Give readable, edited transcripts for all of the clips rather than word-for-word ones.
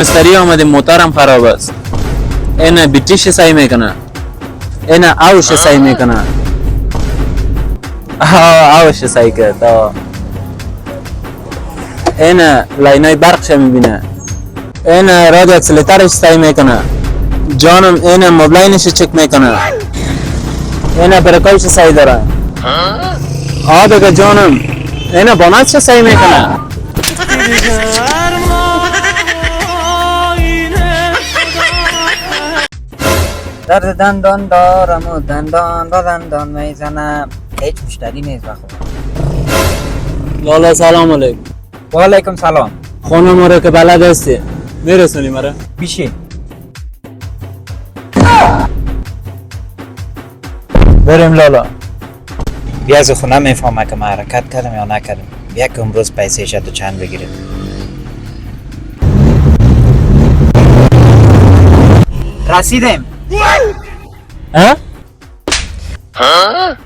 مستری آمده موتورم خراب است. این بیتریش سعی میکنه. این آوش سعی میکنه. آوش سعی کرد. این لاینای برقش میبینه. این رادیو اکسلراتورش سعی میکنه. جانم این موبلاینش چک میکنه. این برکایش سعی داره. بگه جانم این باناتش سعی میکنه. درد دندان دارم و دندان با دندان میزنم. هیچ مشتری نیست بخور. لالا سلام علیکم. و علیکم سلام. خانم ما رو که بلد هستی میرسونی مرا؟ بیشی بریم لالا. بیا از خونه میفهمه که ما حرکت کردم یا نکردم. بیا که امروز پیسه شد چند بگیریم. رسیدیم.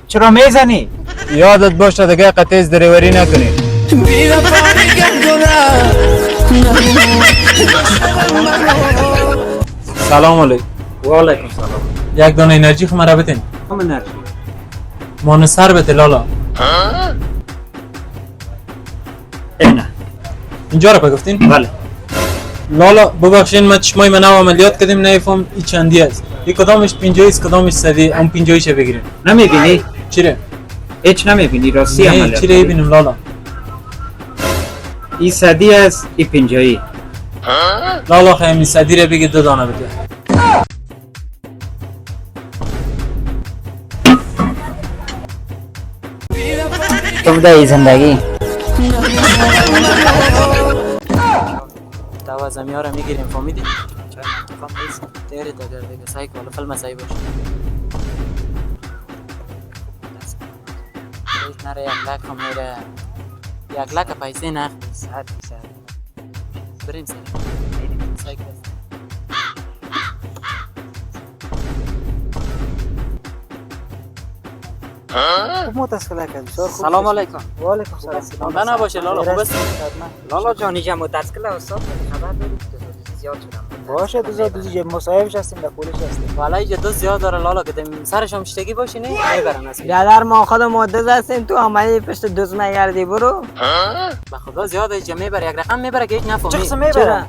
چرا میزنی؟ یادت باشه دیگه قطعیز دریوری نکنی. سلام علیکم. و علیکم سلام. یک دانه انرژی خو مرا بتین. هم انرژی. مانو سر بده لالا. اینه. اینجا رو بگفتین؟ بله. لالا ببخشین ما چشمای من عملیات کردیم نمیفهم این چندی است. این کدامش 50 است کدامش 100 اون 50 شه بگیریم. نمیبینی؟ چیره؟ هیچ نمیبینی راستی نه عملیات. چیره ببینم لالا. این 100 است این 50. لالا خیلی 100 رو بگی 2 دانه بده. تو بده ای زندگی. دوا زمیا رو میگیریم فهمیدی؟ تیری تا کرده که سعی کنه فیلم سعی باشه. ایش نره یک لک هم میره. یک لک پیسه نه. ساعت بریم سعی. سعی کنه. سلام علیکم. و علیکم سلام. من نباشه لالا خوب است. لالا جانی جا متاسکل استاد خبر دارید که زیاد شدم. باشه دوزی مصاحبش هستیم در پولش هستیم. والا اینجا دو زیاد داره لالا که سرش هم شتگی باشه نه میبرن اصلا. برادر ما خود مدت هستیم تو عملی پشت دوز میگردی برو. به خدا زیاد اینجا میبره یک رقم میبره که هیچ نفهمی. چرا میبره؟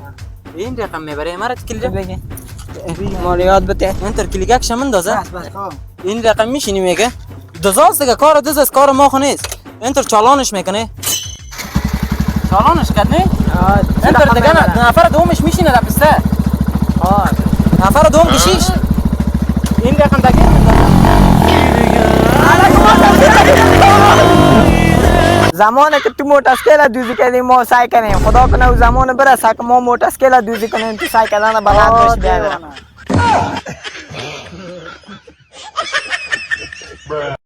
این رقم میبره مرد کلیجا بگی. مالیات بده. انتر کلیگک شمن دازه. بس خب. این رقم میشینی میگه دوزاست دیگه کار دوز از کار ما خو نیست. انتر چالانش میکنه. چالانش کنه؟ انتر دیگه نفر دومش میشینه در پسته. نفر دوم کشیش. این رقم دیگه زمانی که تو موتورسایکل دوزی کردی ما سعی کنیم خدا کنه و زمان برسه که ما موتورسایکل دوزی کنیم تو سایکلان بلند بشی بیادر